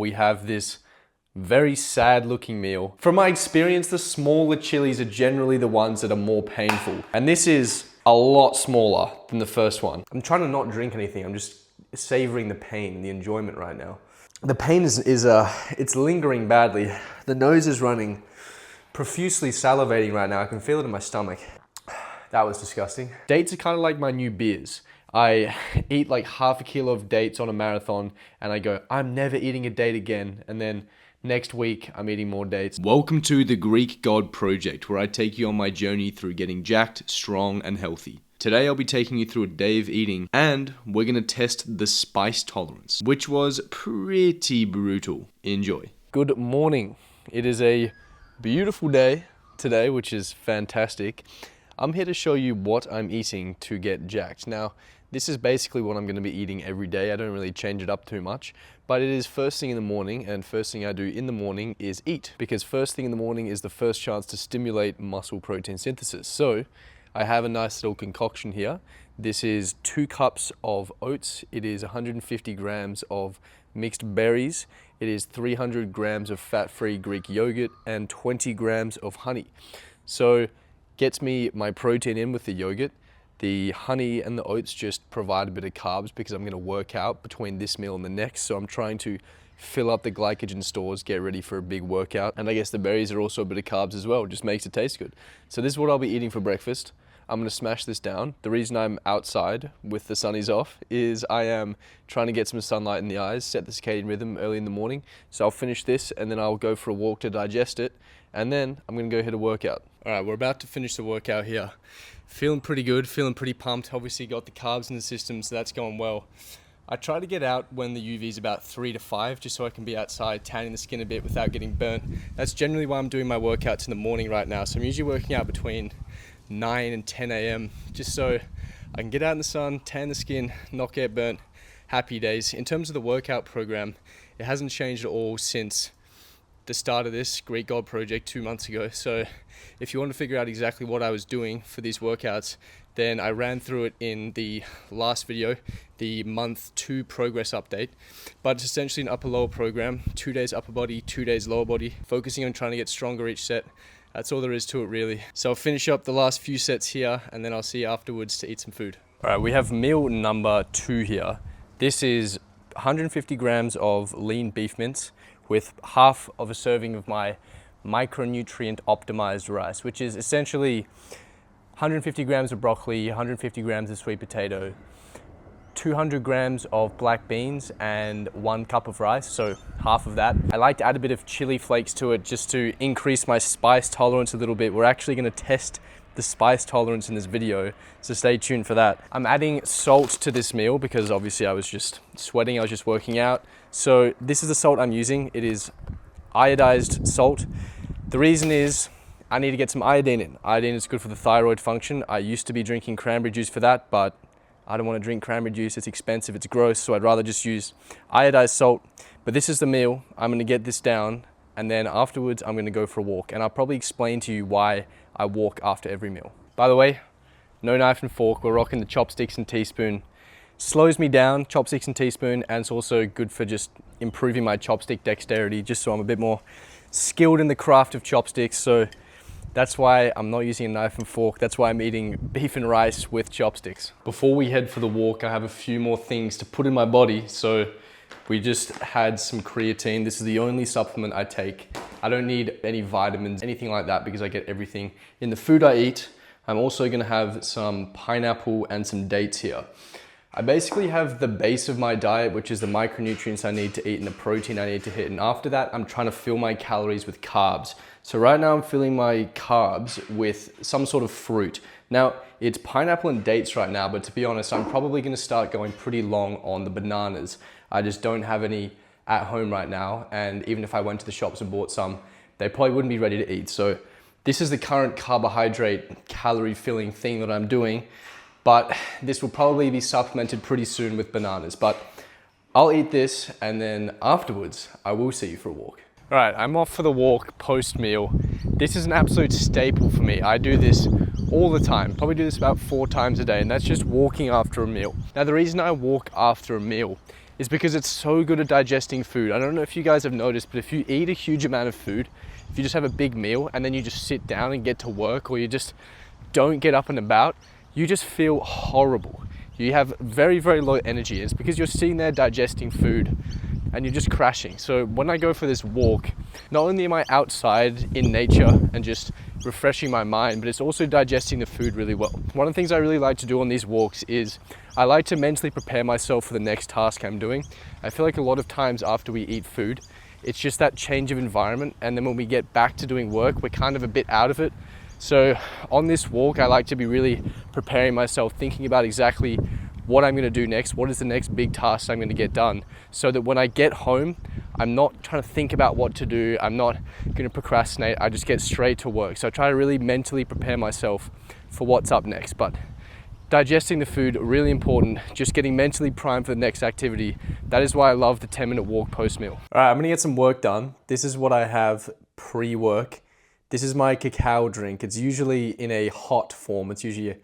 we have this very sad looking meal. From my experience, the smaller chilies are generally the ones that are more painful. And this is a lot smaller than the first one. I'm trying to not drink anything. I'm just savoring the pain and the enjoyment right now. The pain it's lingering badly. The nose is running, profusely salivating right now. I can feel it in my stomach. That was disgusting. Dates are kind of like my new beers. I eat like half a kilo of dates on a marathon and I go, I'm never eating a date again. And then next week, I'm eating more dates. Welcome to the Greek God Project, where I take you on my journey through getting jacked, strong, and healthy. Today, I'll be taking you through a day of eating, and we're going to test the spice tolerance, which was pretty brutal. Enjoy. Good morning. It is a beautiful day today, which is fantastic. I'm here to show you what I'm eating to get jacked. Now, this is basically what I'm going to be eating every day. I don't really change it up too much, but it is first thing in the morning, and first thing I do in the morning is eat, because first thing in the morning is the first chance to stimulate muscle protein synthesis. So I have a nice little concoction here. This is 2 cups of oats. It is 150 grams of mixed berries. It is 300 grams of fat-free Greek yogurt and 20 grams of honey. So gets me my protein in with the yogurt. The honey and the oats just provide a bit of carbs because I'm going to work out between this meal and the next. So I'm trying to fill up the glycogen stores, get ready for a big workout. And I guess the berries are also a bit of carbs as well. It just makes it taste good. So this is what I'll be eating for breakfast. I'm going to smash this down. The reason I'm outside with the sunnies off is I am trying to get some sunlight in the eyes, set the circadian rhythm early in the morning. So I'll finish this and then I'll go for a walk to digest it. And then I'm going to go hit a workout. All right, we're about to finish the workout here. Feeling pretty good, feeling pretty pumped. Obviously got the carbs in the system, so that's going well. I try to get out when the UV is about 3 to 5, just so I can be outside tanning the skin a bit without getting burnt. That's generally why I'm doing my workouts in the morning right now. So I'm usually working out between 9 and 10 a.m. just so I can get out in the sun, tan the skin, not get burnt. Happy days. In terms of the workout program, it hasn't changed at all since the start of this Greek God Project 2 months ago. So if you want to figure out exactly what I was doing for these workouts, then I ran through it in the last video, the month 2 progress update. But it's essentially an upper lower program, 2 days upper body, 2 days lower body, focusing on trying to get stronger each set. That's all there is to it really. So I'll finish up the last few sets here and then I'll see you afterwards to eat some food. All right, we have meal number 2 here. This is 150 grams of lean beef mince with half of a serving of my micronutrient optimized rice, which is essentially 150 grams of broccoli, 150 grams of sweet potato, 200 grams of black beans, and 1 cup of rice, so half of that. I like to add a bit of chili flakes to it just to increase my spice tolerance a little bit. We're actually going to test the spice tolerance in this video, so stay tuned for that. I'm adding salt to this meal because obviously I was just sweating, I was just working out. So this is the salt I'm using. It is iodized salt. The reason is I need to get some iodine in. Iodine is good for the thyroid function. I used to be drinking cranberry juice for that, but I don't want to drink cranberry juice. It's expensive, it's gross, so I'd rather just use iodized salt. But this is the meal. I'm going to get this down, and then afterwards I'm going to go for a walk. And I'll probably explain to you why I walk after every meal. By the way, no knife and fork. We're rocking the chopsticks and teaspoon. Slows me down, chopsticks and teaspoon, and it's also good for just improving my chopstick dexterity, just so I'm a bit more skilled in the craft of chopsticks. So that's why I'm not using a knife and fork. That's why I'm eating beef and rice with chopsticks. Before we head for the walk, I have a few more things to put in my body. So we just had some creatine. This is the only supplement I take. I don't need any vitamins, anything like that, because I get everything in the food I eat. I'm also gonna have some pineapple and some dates here. I basically have the base of my diet, which is the micronutrients I need to eat and the protein I need to hit. And after that, I'm trying to fill my calories with carbs. So right now I'm filling my carbs with some sort of fruit. Now, it's pineapple and dates right now, but to be honest, I'm probably gonna start going pretty long on the bananas. I just don't have any at home right now. And even if I went to the shops and bought some, they probably wouldn't be ready to eat. So this is the current carbohydrate calorie filling thing that I'm doing. But this will probably be supplemented pretty soon with bananas. But I'll eat this and then afterwards, I will see you for a walk. All right, I'm off for the walk post-meal. This is an absolute staple for me. I do this all the time, probably do this about 4 times a day, and that's just walking after a meal. Now, the reason I walk after a meal is because it's so good at digesting food. I don't know if you guys have noticed, but if you eat a huge amount of food, if you just have a big meal and then you just sit down and get to work, or you just don't get up and about, you just feel horrible. You have very, very low energy. It's because you're sitting there digesting food and you're just crashing. So when I go for this walk, not only am I outside in nature and just refreshing my mind, but it's also digesting the food really well. One of the things I really like to do on these walks is I like to mentally prepare myself for the next task I'm doing. I feel like a lot of times after we eat food, it's just that change of environment, and then when we get back to doing work, we're kind of a bit out of it. So on this walk, I like to be really preparing myself, thinking about exactly what I'm going to do next, what is the next big task I'm going to get done, so that when I get home, I'm not trying to think about what to do, I'm not going to procrastinate, I just get straight to work. So I try to really mentally prepare myself for what's up next. But digesting the food, really important, just getting mentally primed for the next activity. That is why I love the 10-minute walk post-meal. All right, I'm going to get some work done. This is what I have pre-work. This is my cacao drink. It's usually in a hot form. It's usually a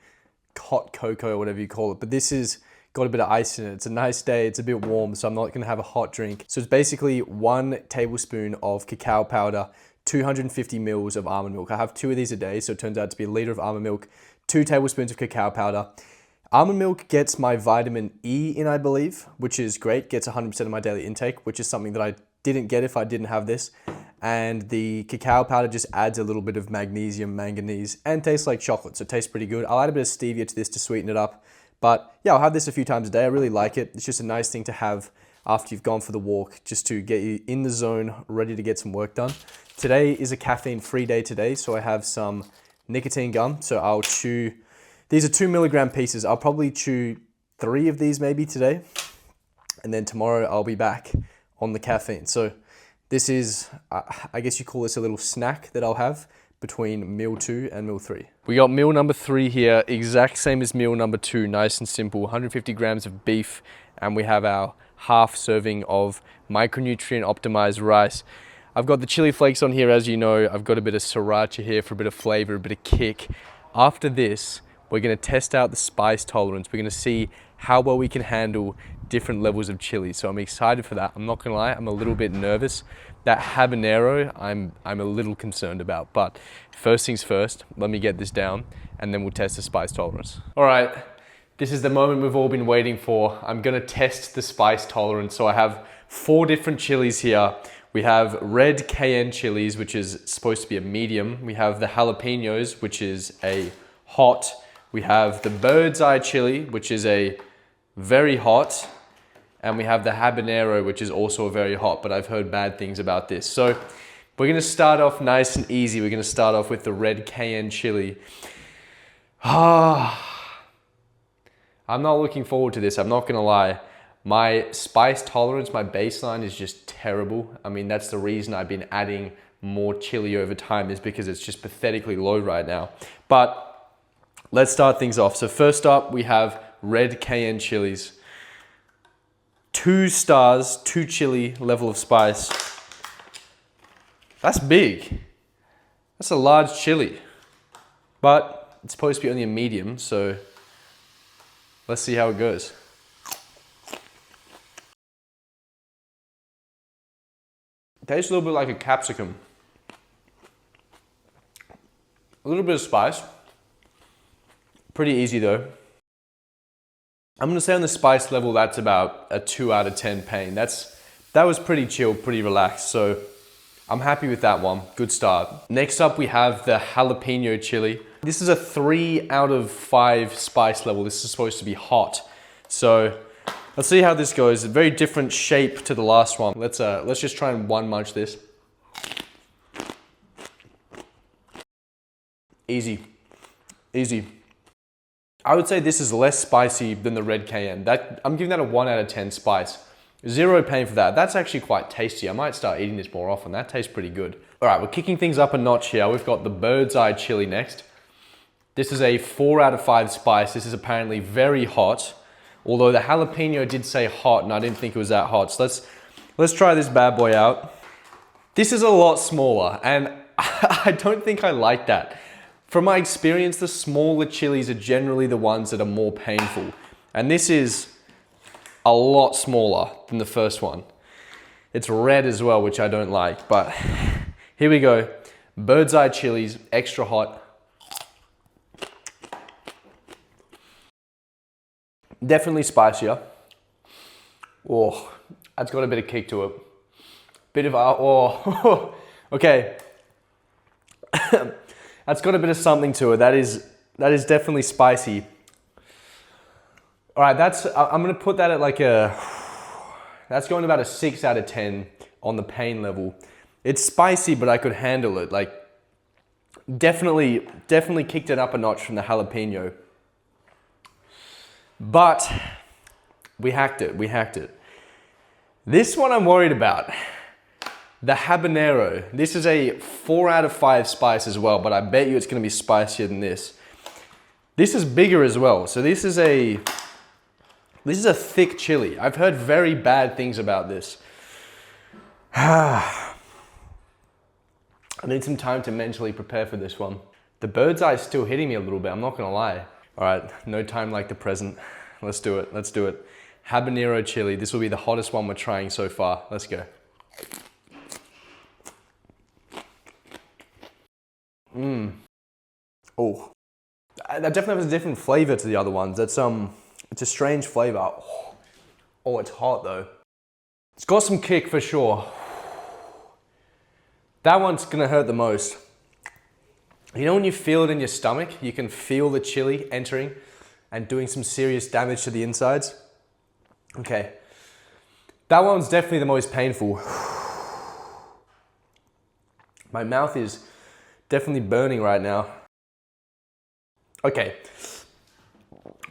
hot cocoa or whatever you call it, but this is got a bit of ice in it. It's a nice day, it's a bit warm, so I'm not gonna have a hot drink. So it's basically 1 tablespoon of cacao powder, 250 mils of almond milk. I have 2 of these a day, so it turns out to be a liter of almond milk, 2 tablespoons of cacao powder. Almond milk gets my vitamin E in, I believe, which is great, gets 100% of my daily intake, which is something that I didn't get if I didn't have this. And the cacao powder just adds a little bit of magnesium, manganese, and tastes like chocolate, so it tastes pretty good. I'll add a bit of stevia to this to sweeten it up. But yeah, I'll have this a few times a day. I really like it. It's just a nice thing to have after you've gone for the walk, just to get you in the zone, ready to get some work done. Today is a caffeine-free day today, so I have some nicotine gum. So I'll chew, these are 2 milligram pieces. I'll probably chew 3 of these maybe today. And then tomorrow I'll be back on the caffeine. So this is, I guess you call this a little snack that I'll have between meal 2 and meal 3. We got meal number 3 here, exact same as meal number 2, nice and simple, 150 grams of beef, and we have our half serving of micronutrient optimized rice. I've got the chili flakes on here, as you know. I've got a bit of sriracha here for a bit of flavor, a bit of kick. After this, we're gonna test out the spice tolerance. We're gonna see how well we can handle different levels of chili. So I'm excited for that. I'm not gonna lie, I'm a little bit nervous. That habanero, I'm a little concerned about. But first things first, let me get this down and then we'll test the spice tolerance. All right, this is the moment we've all been waiting for. I'm gonna test the spice tolerance. So I have 4 different chilies here. We have red cayenne chilies, which is supposed to be a medium. We have the jalapenos, which is a hot. We have the bird's eye chili, which is a very hot. And we have the habanero, which is also very hot, but I've heard bad things about this. So we're gonna start off nice and easy. We're gonna start off with the red cayenne chili. I'm not looking forward to this, I'm not gonna lie. My spice tolerance, my baseline is just terrible. I mean, that's the reason I've been adding more chili over time, is because it's just pathetically low right now. But let's start things off. So first up, we have red cayenne chilies. 2 stars, 2 chili level of spice. That's big. That's a large chili. But it's supposed to be only a medium, so let's see how it goes. It tastes a little bit like a capsicum. A little bit of spice. Pretty easy though. I'm gonna say on the spice level, that's about a 2 out of 10 pain. That was pretty chill, pretty relaxed. So I'm happy with that one, good start. Next up, we have the jalapeno chili. This is a 3 out of 5 spice level. This is supposed to be hot. So let's see how this goes. A very different shape to the last one. Let's just try and one munch this. Easy, easy. I would say this is less spicy than the red cayenne. I'm giving that a 1 out of 10 spice. 0 pain for that. That's actually quite tasty. I might start eating this more often. That tastes pretty good. All right, we're kicking things up a notch here. We've got the bird's eye chili next. This is a 4 out of 5 spice. This is apparently very hot, although the jalapeno did say hot and I didn't think it was that hot. So let's try this bad boy out. This is a lot smaller and I don't think I like that. From my experience, the smaller chilies are generally the ones that are more painful. And this is a lot smaller than the first one. It's red as well, which I don't like, but here we go. Bird's eye chilies, extra hot. Definitely spicier. Oh, that's got a bit of kick to it. Bit of, oh, okay. That's got a bit of something to it. That is definitely spicy. All right, I'm gonna put that at like that's going about a 6 out of 10 on the pain level. It's spicy, but I could handle it. Like, definitely kicked it up a notch from the jalapeno. But we hacked it. This one I'm worried about. The habanero. This is a 4 out of 5 spice as well, but I bet you it's gonna be spicier than this. This is bigger as well. So this is a thick chili. I've heard very bad things about this. I need some time to mentally prepare for this one. The bird's eye is still hitting me a little bit, I'm not gonna lie. All right, no time like the present. Let's do it. Habanero chili. This will be the hottest one we're trying so far. Let's go. Oh, that definitely has a different flavor to the other ones. It's a strange flavor. Oh, it's hot though. It's got some kick for sure. That one's gonna hurt the most. You know when you feel it in your stomach, you can feel the chili entering and doing some serious damage to the insides? Okay. That one's definitely the most painful. My mouth is definitely burning right now. Okay.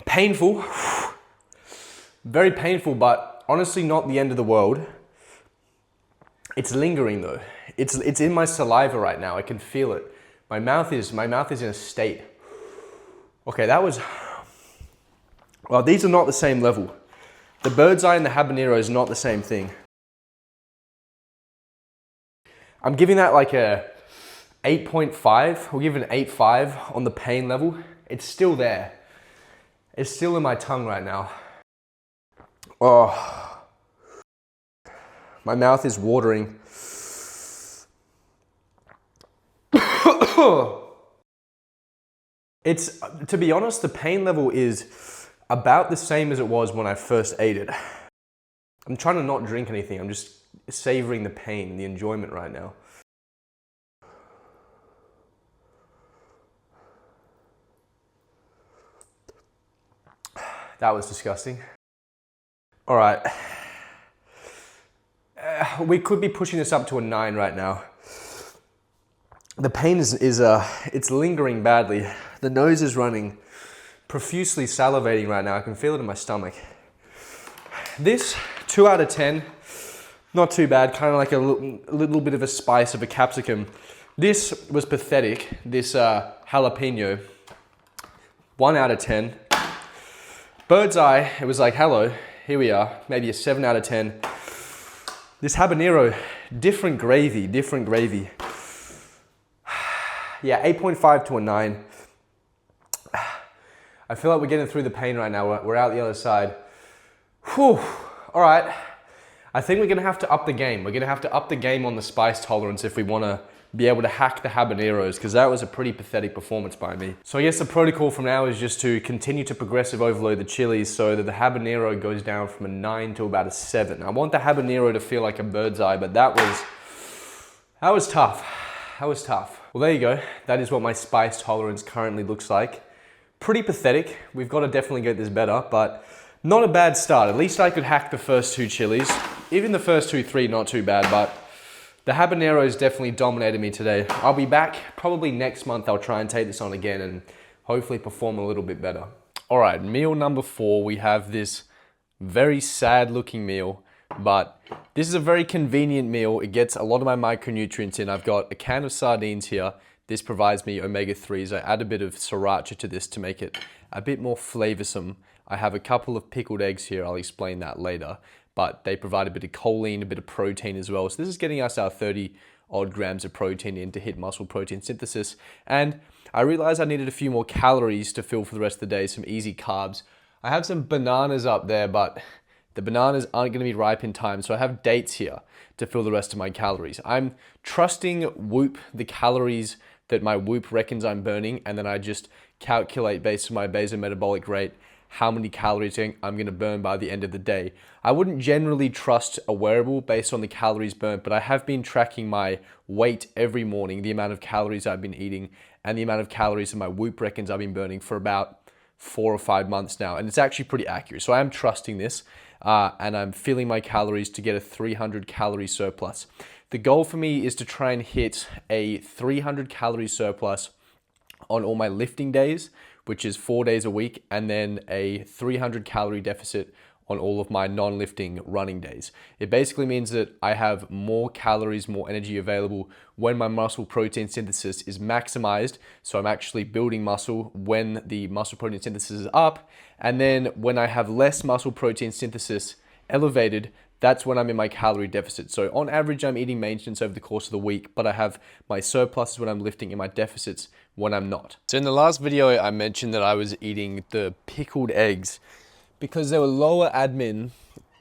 Painful. Very painful, but honestly not the end of the world. It's lingering though. It's in my saliva right now. I can feel it. My mouth is in a state. Okay, that was, well, these are not the same level. The bird's eye and the habanero is not the same thing. I'm giving that like a 8.5. We'll give it an 8.5 on the pain level. It's still there. It's still in my tongue right now. Oh, my mouth is watering. It's, to be honest, the pain level is about the same as it was when I first ate it. I'm trying to not drink anything. I'm just savoring the pain and the enjoyment right now. That was disgusting. All right. We could be pushing this up to a 9 right now. The pain is it's lingering badly. The nose is running, profusely salivating right now. I can feel it in my stomach. This, 2 out of 10, not too bad, kind of like a little bit of a spice of a capsicum. This was pathetic, this jalapeno, 1 out of 10. Bird's eye, it was like, hello, here we are, maybe a 7 out of 10. This habanero, different gravy. Yeah, 8.5 to a 9. I feel like we're getting through the pain right now. We're out the other side. Whew. All right. I think we're gonna have to up the game. We're gonna have to up the game on the spice tolerance if we wanna be able to hack the habaneros, because that was a pretty pathetic performance by me. So I guess the protocol from now is just to continue to progressive overload the chilies so that the habanero goes down from a 9 to about a 7. I want the habanero to feel like a bird's eye, but that was tough. Well, there you go. That is what my spice tolerance currently looks like. Pretty pathetic. We've got to definitely get this better, but not a bad start. At least I could hack the first 2 chilies. Even the first 2, 3, not too bad, but the habaneros definitely dominated me today. I'll be back probably next month. I'll try and take this on again and hopefully perform a little bit better. All right, meal number 4. We have this very sad looking meal, but this is a very convenient meal. It gets a lot of my micronutrients in. I've got a can of sardines here. This provides me omega-3s. I add a bit of sriracha to this to make it a bit more flavorsome. I have a couple of pickled eggs here. I'll explain that later. But they provide a bit of choline, a bit of protein as well. So this is getting us our 30 odd grams of protein in to hit muscle protein synthesis. And I realized I needed a few more calories to fill for the rest of the day, some easy carbs. I have some bananas up there, but The bananas aren't going to be ripe in time, so I have dates here to fill the rest of my calories. I'm trusting Whoop, the calories that my Whoop reckons I'm burning, and then I just calculate based on my basal metabolic rate how many calories I'm going to burn by the end of the day. I wouldn't generally trust a wearable based on the calories burnt, but I have been tracking my weight every morning, the amount of calories I've been eating, and the amount of calories that my Whoop reckons I've been burning for about 4 or 5 months now, and it's actually pretty accurate. So I am trusting this, and I'm filling my calories to get a 300 calorie surplus. The goal for me is to try and hit a 300 calorie surplus on all my lifting days, which is 4 days a week, and then a 300 calorie deficit on all of my non-lifting running days. It basically means that I have more calories, more energy available when my muscle protein synthesis is maximized. So I'm actually building muscle when the muscle protein synthesis is up. And then when I have less muscle protein synthesis elevated, that's when I'm in my calorie deficit. So on average, I'm eating maintenance over the course of the week, but I have my surpluses when I'm lifting and my deficits when I'm not. So in the last video, I mentioned that I was eating the pickled eggs because they were lower admin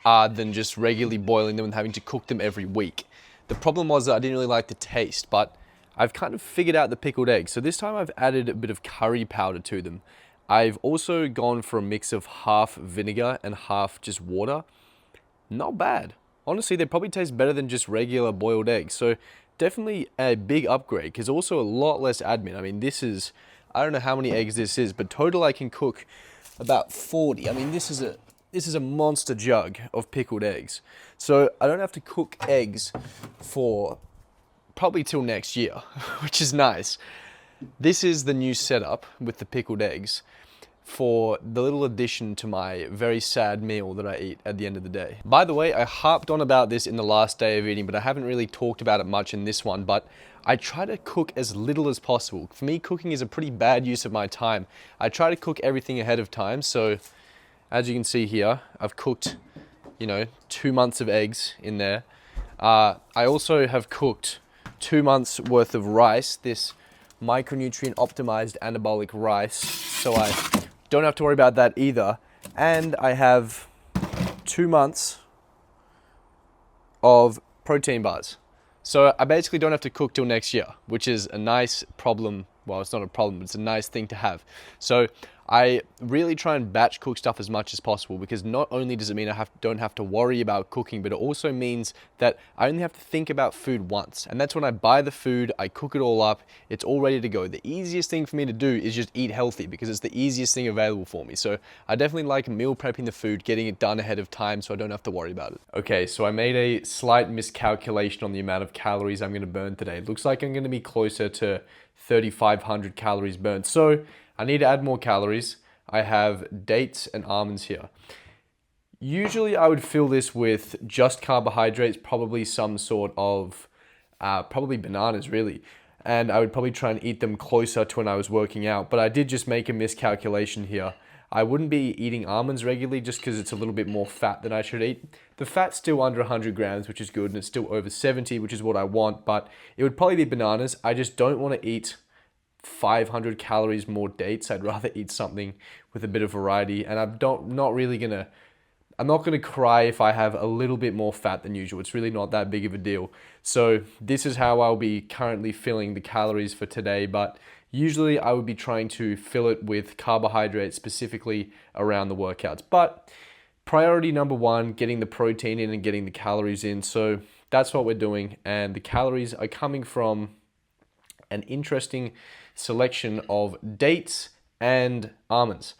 than just regularly boiling them and having to cook them every week. The problem was that I didn't really like the taste, but I've kind of figured out the pickled eggs. So this time I've added a bit of curry powder to them. I've also gone for a mix of half vinegar and half just water. Not bad. Honestly, they probably taste better than just regular boiled eggs. So definitely a big upgrade, because also a lot less admin. I mean, this is, I don't know how many eggs this is, but total I can cook about 40. I mean, this is a monster jug of pickled eggs. So I don't have to cook eggs for probably till next year, which is nice. This is the new setup with the pickled eggs for the little addition to my very sad meal that I eat at the end of the day. By the way, I harped on about this in the last day of eating, but I haven't really talked about it much in this one, but I try to cook as little as possible. For me, cooking is a pretty bad use of my time. I try to cook everything ahead of time, so as you can see here, I've cooked, 2 months of eggs in there. I also have cooked 2 months worth of rice, this micronutrient optimized anabolic rice, so I don't have to worry about that either. And I have 2 months of protein bars. So I basically don't have to cook till next year, which is a nice problem. Well, it's not a problem, but it's a nice thing to have. So I really try and batch cook stuff as much as possible, because not only does it mean I don't have to worry about cooking, but it also means that I only have to think about food once. And that's when I buy the food, I cook it all up, it's all ready to go. The easiest thing for me to do is just eat healthy, because it's the easiest thing available for me. So I definitely like meal prepping the food, getting it done ahead of time so I don't have to worry about it. Okay, so I made a slight miscalculation on the amount of calories I'm going to burn today. It looks like I'm going to be closer to 3,500 calories burnt. So I need to add more calories. I have dates and almonds here. Usually I would fill this with just carbohydrates, probably some sort of, probably bananas really. And I would probably try and eat them closer to when I was working out. But I did just make a miscalculation here. I wouldn't be eating almonds regularly just because it's a little bit more fat than I should eat. The fat's still under 100 grams, which is good, and it's still over 70, which is what I want. But it would probably be bananas. I just don't want to eat 500 calories more dates. I'd rather eat something with a bit of variety, and I'm not gonna cry if I have a little bit more fat than usual. It's really not that big of a deal. So this is how I'll be currently filling the calories for today, but usually I would be trying to fill it with carbohydrates, specifically around the workouts. But priority number one, getting the protein in and getting the calories in. So that's what we're doing, and the calories are coming from an interesting selection of dates and almonds.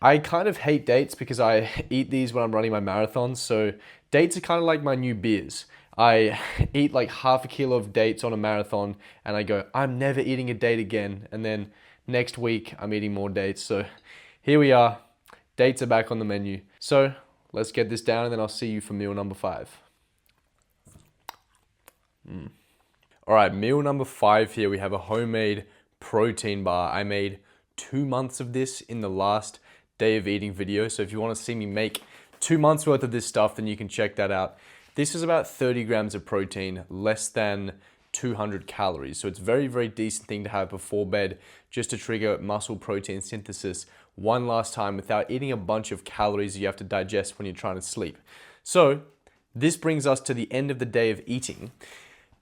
I kind of hate dates because I eat these when I'm running my marathons. So dates are kind of like my new beers. I eat like half a kilo of dates on a marathon and I go, I'm never eating a date again. And then next week I'm eating more dates. So here we are. Dates are back on the menu. So let's get this down and then I'll see you for meal number 5. All right, meal number 5 here. We have a homemade protein bar. I made 2 months of this in the last day of eating video. So if you want to see me make 2 months worth of this stuff, then you can check that out. This is about 30 grams of protein, less than 200 calories. So it's a very, very decent thing to have before bed, just to trigger muscle protein synthesis one last time without eating a bunch of calories you have to digest when you're trying to sleep. So this brings us to the end of the day of eating.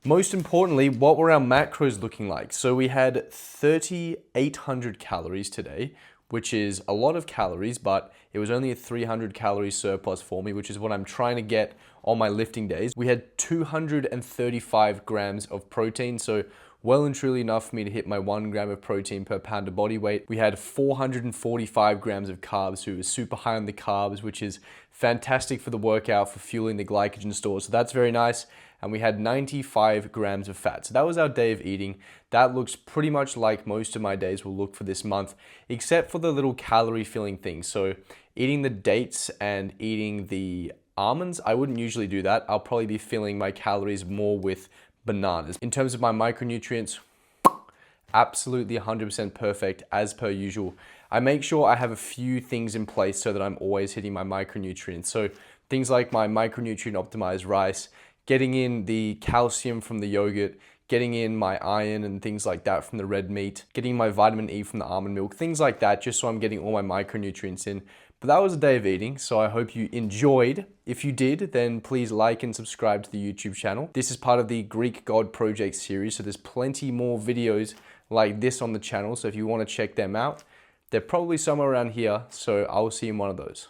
Most importantly, what were our macros looking like? So we had 3,800 calories today, which is a lot of calories, but it was only a 300 calorie surplus for me, which is what I'm trying to get on my lifting days. We had 235 grams of protein, so well and truly enough for me to hit my 1 gram of protein per pound of body weight. We had 445 grams of carbs, so it was super high on the carbs, which is fantastic for the workout, for fueling the glycogen stores. So that's very nice. And we had 95 grams of fat. So that was our day of eating. That looks pretty much like most of my days will look for this month, except for the little calorie filling things. So eating the dates and eating the almonds, I wouldn't usually do that. I'll probably be filling my calories more with bananas. In terms of my micronutrients, absolutely 100% perfect as per usual. I make sure I have a few things in place so that I'm always hitting my micronutrients. So things like my micronutrient optimized rice, getting in the calcium from the yogurt, getting in my iron and things like that from the red meat, getting my vitamin E from the almond milk, things like that, just so I'm getting all my micronutrients in. But that was a day of eating, so I hope you enjoyed. If you did, then please like and subscribe to the YouTube channel. This is part of the Greek God Project series, so there's plenty more videos like this on the channel, so if you want to check them out, they're probably somewhere around here, so I will see you in one of those.